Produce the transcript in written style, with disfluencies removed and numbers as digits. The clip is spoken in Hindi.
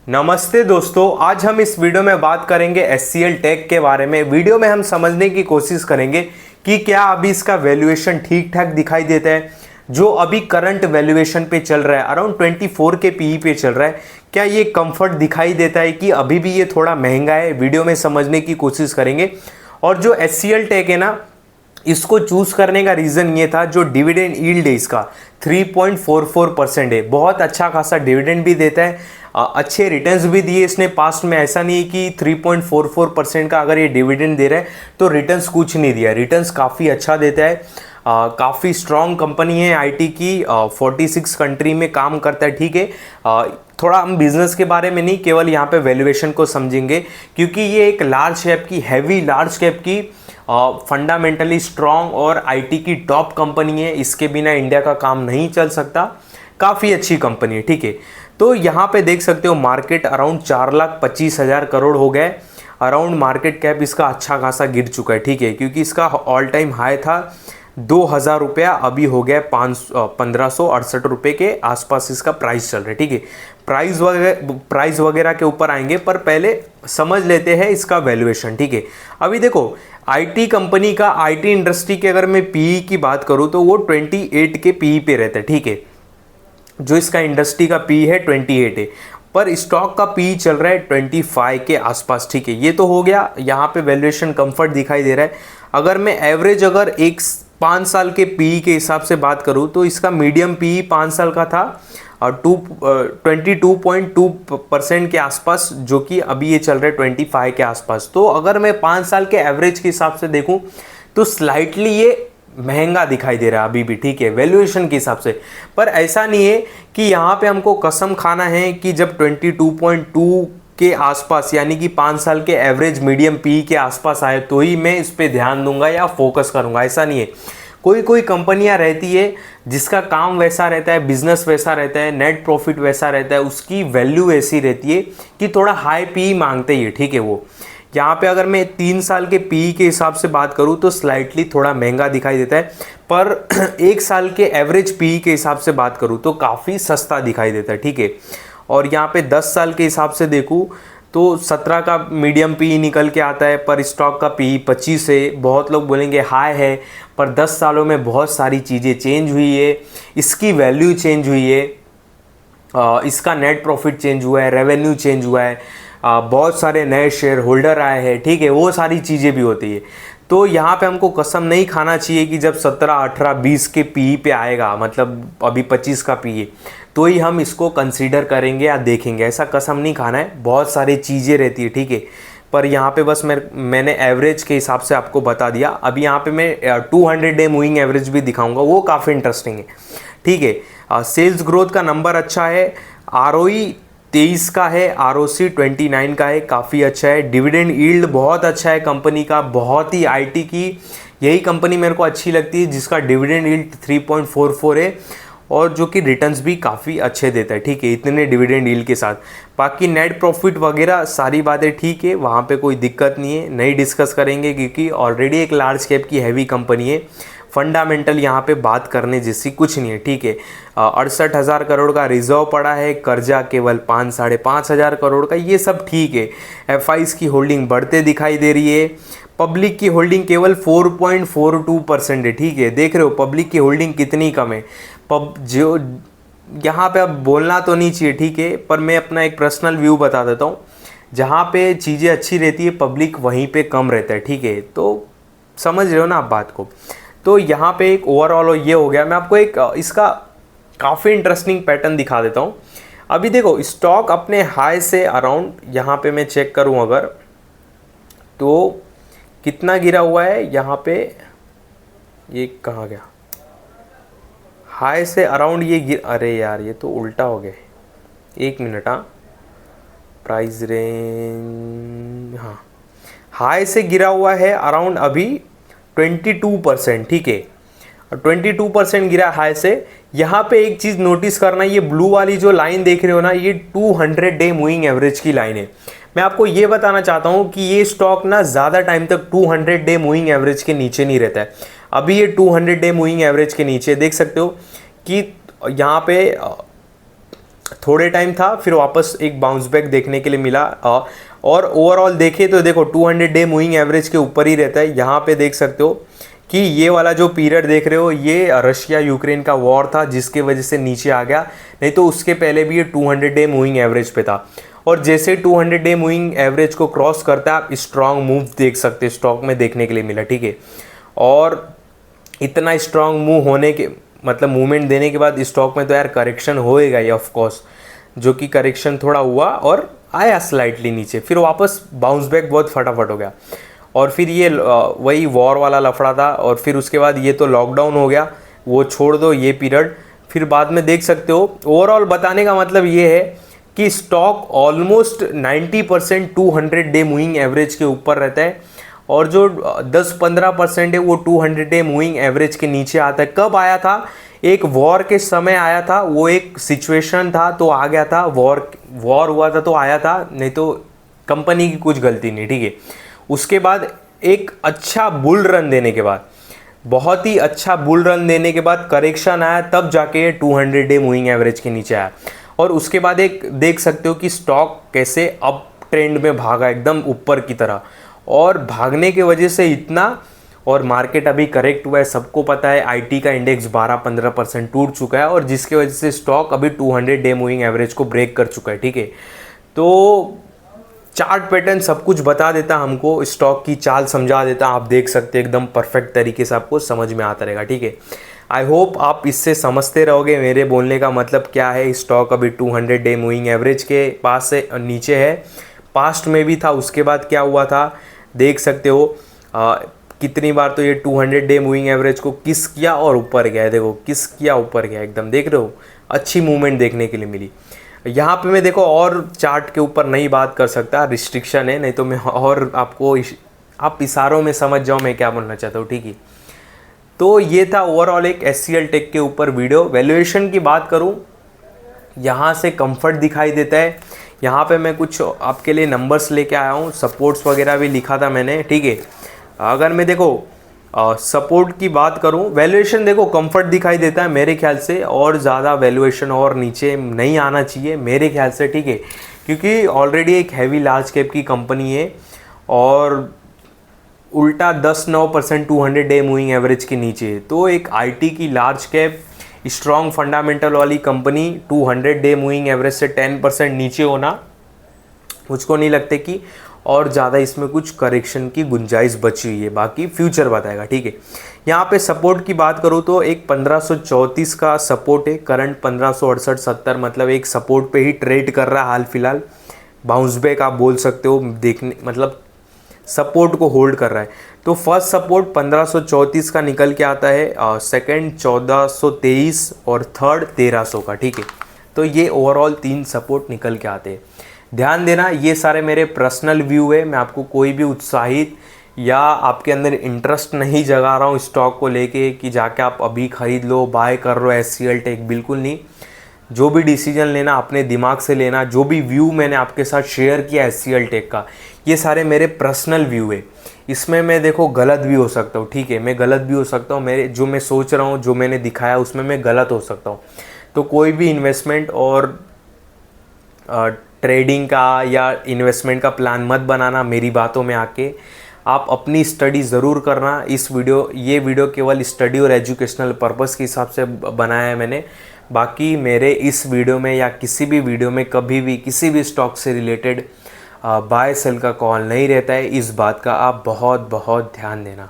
नमस्ते दोस्तों, आज हम इस वीडियो में बात करेंगे एचसीएल टेक के बारे में। वीडियो में हम समझने की कोशिश करेंगे कि क्या अभी इसका वैल्यूएशन ठीक ठाक दिखाई देता है। जो अभी करंट वैल्यूएशन पे चल रहा है अराउंड 24 के पीई पे चल रहा है, क्या ये कंफर्ट दिखाई देता है कि अभी भी ये थोड़ा महंगा है। वीडियो में समझने की कोशिश करेंगे। और जो एचसीएल टेक है ना, इसको चूज करने का रीजन ये था, जो डिविडेंड यील्ड है इसका 3.44% है। बहुत अच्छा खासा डिविडेंड भी देता है, अच्छे रिटर्न्स भी दिए इसने पास्ट में। ऐसा नहीं है कि 3.44% का अगर ये डिविडेंड दे रहा है तो रिटर्न्स कुछ नहीं दिया। रिटर्न्स काफ़ी अच्छा देता है। काफ़ी स्ट्रॉन्ग कंपनी है आईटी की, 46 कंट्री में काम करता है। ठीक है, थोड़ा हम बिजनेस के बारे में नहीं, केवल यहाँ पे वैल्यूएशन को समझेंगे, क्योंकि ये एक लार्ज कैप की, हैवी लार्ज कैप की, फंडामेंटली स्ट्रॉन्ग और आईटी की टॉप कंपनी है। इसके बिना इंडिया का काम नहीं चल सकता। काफ़ी अच्छी कंपनी है। ठीक है, तो यहाँ पे देख सकते हो मार्केट अराउंड 4,25,000 करोड़ हो गए। अराउंड मार्केट कैप इसका अच्छा खासा गिर चुका है। ठीक है, क्योंकि इसका ऑल टाइम हाई था 2,000 रुपया, अभी हो गया 1,568 रुपये के आसपास इसका प्राइस चल रहा है। ठीक है, प्राइस वगैरह के ऊपर आएंगे, पर पहले समझ लेते हैं इसका वैल्यूएशन। ठीक है, अभी देखो आईटी कंपनी का, आईटी इंडस्ट्री के अगर मैं पीई की बात करूँ तो वो 28 के पीई पे रहता है। ठीक है, जो इसका इंडस्ट्री का पी है 28 है, पर स्टॉक का पी चल रहा है 25 के आसपास। ठीक है, ये तो हो गया, यहाँ पे वैल्यूएशन कंफर्ट दिखाई दे रहा है। अगर मैं एवरेज अगर 5 साल के पी के हिसाब से बात करूँ तो इसका मीडियम पी 5 साल का था और 22.2% के आसपास, जो कि अभी ये चल रहा है 25 के आसपास। तो अगर मैं 5 साल के एवरेज के हिसाब से देखूँ तो स्लाइटली ये महंगा दिखाई दे रहा है अभी भी। ठीक है, वैल्यूएशन के हिसाब से। पर ऐसा नहीं है कि यहाँ पे हमको कसम खाना है कि जब 22.2 के आसपास, यानी कि 5 साल के एवरेज मीडियम पी के आसपास आए तो ही मैं इस पे ध्यान दूंगा या फोकस करूंगा। ऐसा नहीं है। कोई कोई कंपनियां रहती है जिसका काम वैसा रहता है, बिजनेस वैसा रहता है, नेट प्रॉफिट वैसा रहता है, उसकी वैल्यू ऐसी रहती है कि थोड़ा हाई पी मांगते ही है। ठीक है, वो यहाँ पे अगर मैं 3 साल के पी के हिसाब से बात करूँ तो स्लाइटली थोड़ा महंगा दिखाई देता है, पर 1 साल के एवरेज पी के हिसाब से बात करूँ तो काफ़ी सस्ता दिखाई देता है। ठीक है, और यहाँ पे 10 साल के हिसाब से देखूँ तो 17 का मीडियम पी निकल के आता है, पर स्टॉक का पी 25 है। बहुत लोग बोलेंगे हाई है, पर 10 सालों में बहुत सारी चीज़ें चेंज हुई है। इसकी वैल्यू चेंज हुई है, इसका नेट प्रॉफिट चेंज हुआ है, रेवेन्यू चेंज हुआ है, बहुत सारे नए शेयर होल्डर आए हैं। ठीक है, वो सारी चीज़ें भी होती है। तो यहाँ पे हमको कसम नहीं खाना चाहिए कि जब 17, 18, 20 के पी पे आएगा, मतलब अभी 25 का पी है, तो ही हम इसको कंसीडर करेंगे या देखेंगे। ऐसा कसम नहीं खाना है, बहुत सारी चीज़ें रहती है। ठीक है, पर यहाँ पे बस मैंने एवरेज के हिसाब से आपको बता दिया। अभी यहाँ पे मैं 200 डे मूविंग एवरेज भी दिखाऊंगा, वो काफ़ी इंटरेस्टिंग है। ठीक है, सेल्स ग्रोथ का नंबर अच्छा है, आरओई 23 का है, आरओसी 29 का है, काफ़ी अच्छा है। डिविडेंड यील्ड बहुत अच्छा है कंपनी का, बहुत ही आईटी की यही कंपनी मेरे को अच्छी लगती है जिसका डिविडेंड यील्ड 3.44 है, और जो कि रिटर्न्स भी काफ़ी अच्छे देता है। ठीक है, इतने डिविडेंड यील्ड के साथ। बाकी नेट प्रॉफिट वगैरह सारी बातें ठीक है, वहाँ पे कोई दिक्कत नहीं है, नहीं डिस्कस करेंगे क्योंकि ऑलरेडी एक लार्ज कैप की हैवी कंपनी है। फंडामेंटल यहाँ पे बात करने जैसी कुछ नहीं है। ठीक है, 68,000 करोड़ का रिजर्व पड़ा है, कर्जा केवल 5-5.5 करोड़ का, ये सब ठीक है। एफआईज की होल्डिंग बढ़ते दिखाई दे रही है। पब्लिक की होल्डिंग केवल 4.42% है। ठीक है, देख रहे हो पब्लिक की होल्डिंग कितनी कम है। जो यहाँ पे अब बोलना तो नहीं चाहिए, ठीक है, पर मैं अपना एक पर्सनल व्यू बता देता हूँ। जहाँ पे चीज़ें अच्छी रहती है पब्लिक वहीं पे कम रहता है। ठीक है, तो समझ रहे हो ना आप बात को। तो यहाँ पे एक ओवरऑल ये हो गया। मैं आपको एक इसका काफ़ी इंटरेस्टिंग पैटर्न दिखा देता हूँ। अभी देखो स्टॉक अपने हाई से अराउंड, यहाँ पे मैं चेक करूँ अगर, तो कितना गिरा हुआ है यहाँ पे, ये कहाँ गया, हाई से अराउंड ये अरे यार ये तो उल्टा हो गया। 1 मिनट, हाँ, प्राइस रेंज, हाँ, हाई से गिरा हुआ है अराउंड अभी 22%। ठीक है, 22% गिरा हाई से। यहाँ पे एक चीज़ नोटिस करना, ये ब्लू वाली जो लाइन देख रहे हो ना, ये 200 डे मूविंग एवरेज की लाइन है। मैं आपको ये बताना चाहता हूँ कि ये स्टॉक ना ज़्यादा टाइम तक 200 डे मूविंग एवरेज के नीचे नहीं रहता है। अभी ये 200 डे मूविंग एवरेज के नीचे देख सकते हो कि यहाँ पे थोड़े टाइम था, फिर वापस एक बाउंस बैक देखने के लिए मिला। और ओवरऑल देखें तो देखो 200 डे मूविंग एवरेज के ऊपर ही रहता है। यहाँ पे देख सकते हो कि ये वाला जो पीरियड देख रहे हो ये रशिया यूक्रेन का वॉर था, जिसके वजह से नीचे आ गया, नहीं तो उसके पहले भी ये 200 डे मूविंग एवरेज पे था। और जैसे 200 डे मूविंग एवरेज को क्रॉस करता है, आप स्ट्रॉन्ग मूव देख सकते हैं, स्टॉक में देखने के लिए मिला, ठीक है। और इतना स्ट्रॉन्ग मूव होने के मतलब मूवमेंट देने के बाद स्टॉक में तो यार करेक्शन होएगा ही ऑफ कोर्स, जो कि करेक्शन थोड़ा हुआ और आया स्लाइटली नीचे, फिर वापस बाउंस बैक बहुत फटाफट हो गया। और फिर ये वही वॉर वाला लफड़ा था, और फिर उसके बाद ये तो लॉकडाउन हो गया, वो छोड़ दो ये पीरियड। फिर बाद में देख सकते हो, ओवरऑल बताने का मतलब ये है कि stock almost 90% 200 day moving average के ऊपर रहता है, और जो 10-15% है वो 200 डे मूविंग एवरेज के नीचे आता है। कब आया था? एक वॉर के समय आया था, वो एक सिचुएशन था तो आ गया था, वॉर हुआ था तो आया था, नहीं तो कंपनी की कुछ गलती नहीं, ठीक है। उसके बाद एक अच्छा बुल रन देने के बाद, बहुत ही अच्छा बुल रन देने के बाद करेक्शन आया, तब जाके 200 डे मूविंग एवरेज के नीचे आया। और उसके बाद एक देख सकते हो कि स्टॉक कैसे अप ट्रेंड में भागा एकदम ऊपर की तरह, और भागने के वजह से इतना, और मार्केट अभी करेक्ट हुआ है, सबको पता है आईटी का इंडेक्स 12-15% टूट चुका है, और जिसके वजह से स्टॉक अभी 200 डे मूविंग एवरेज को ब्रेक कर चुका है, ठीक है। तो चार्ट पैटर्न सब कुछ बता देता हमको, स्टॉक की चाल समझा देता, आप देख सकते हैं एकदम परफेक्ट तरीके से आपको समझ में आता रहेगा, ठीक है। आई होप आप इससे समझते रहोगे मेरे बोलने का मतलब क्या है। स्टॉक अभी 200 डे मूविंग एवरेज के पास से नीचे है, पास्ट में भी था, उसके बाद क्या हुआ था देख सकते हो। कितनी बार तो ये 200 डे मूविंग एवरेज को किस किया और ऊपर गया है, देखो किस किया ऊपर गया, एकदम देख रहे हो, अच्छी मूवमेंट देखने के लिए मिली। यहाँ पे मैं देखो और चार्ट के ऊपर नहीं बात कर सकता, रिस्ट्रिक्शन है, नहीं तो मैं और आपको आप इशारों में समझ जाओ मैं क्या बोलना चाहता हूँ, ठीक है। तो ये था ओवरऑल एक SCL टेक के ऊपर वीडियो। वैल्यूएशन की बात करूँ, यहाँ से कंफर्ट दिखाई देता है। यहाँ पे मैं कुछ आपके लिए नंबर्स लेके आया हूँ, सपोर्ट्स वगैरह भी लिखा था मैंने, ठीक है। अगर मैं देखो सपोर्ट की बात करूं, वैल्यूएशन देखो कंफर्ट दिखाई देता है मेरे ख्याल से, और ज़्यादा वैल्यूएशन और नीचे नहीं आना चाहिए मेरे ख्याल से, ठीक है, क्योंकि ऑलरेडी एक हैवी लार्ज कैप की कंपनी है, और उल्टा 10-9% 200 डे मूविंग एवरेज के नीचे है। तो एक आईटी की लार्ज कैप स्ट्रॉन्ग फंडामेंटल वाली कंपनी 200 डे मूविंग एवरेज से 10% नीचे होना, मुझको नहीं लगता कि और ज़्यादा इसमें कुछ करेक्शन की गुंजाइश बची हुई है, बाकी फ्यूचर बताएगा, ठीक है। यहाँ पे सपोर्ट की बात करूँ तो एक 1534 का सपोर्ट है, करंट 1568-70, मतलब एक सपोर्ट पे ही ट्रेड कर रहा है हाल फिलहाल। बाउंस बैक आप बोल सकते हो, देखने मतलब सपोर्ट को होल्ड कर रहा है। तो फर्स्ट सपोर्ट 1534 का निकल के आता है, सेकंड 1423 और थर्ड 1300 का, ठीक है। तो ये ओवरऑल 3 सपोर्ट निकल के आते हैं। ध्यान देना, ये सारे मेरे पर्सनल व्यू है, मैं आपको कोई भी उत्साहित या आपके अंदर इंटरेस्ट नहीं जगा रहा हूँ स्टॉक को लेके कि जाके आप अभी खरीद लो, बाय कर लो SCL टेक, बिल्कुल नहीं। जो भी डिसीजन लेना अपने दिमाग से लेना। जो भी व्यू मैंने आपके साथ शेयर किया SCL टेक का, ये सारे मेरे पर्सनल व्यू है। इसमें मैं देखो गलत भी हो सकता हूँ, ठीक है, मैं गलत भी हो सकता हूँ, मेरे जो मैं सोच रहा हूँ, जो मैंने दिखाया उसमें मैं गलत हो सकता हूँ। तो कोई भी इन्वेस्टमेंट और ट्रेडिंग का या इन्वेस्टमेंट का प्लान मत बनाना मेरी बातों में आके, आप अपनी स्टडी ज़रूर करना। ये वीडियो केवल स्टडी और एजुकेशनल पर्पस के हिसाब से बनाया है मैंने। बाकी मेरे इस वीडियो में या किसी भी वीडियो में कभी भी किसी भी स्टॉक से रिलेटेड बाय सेल का कॉल नहीं रहता है, इस बात का आप बहुत बहुत ध्यान देना।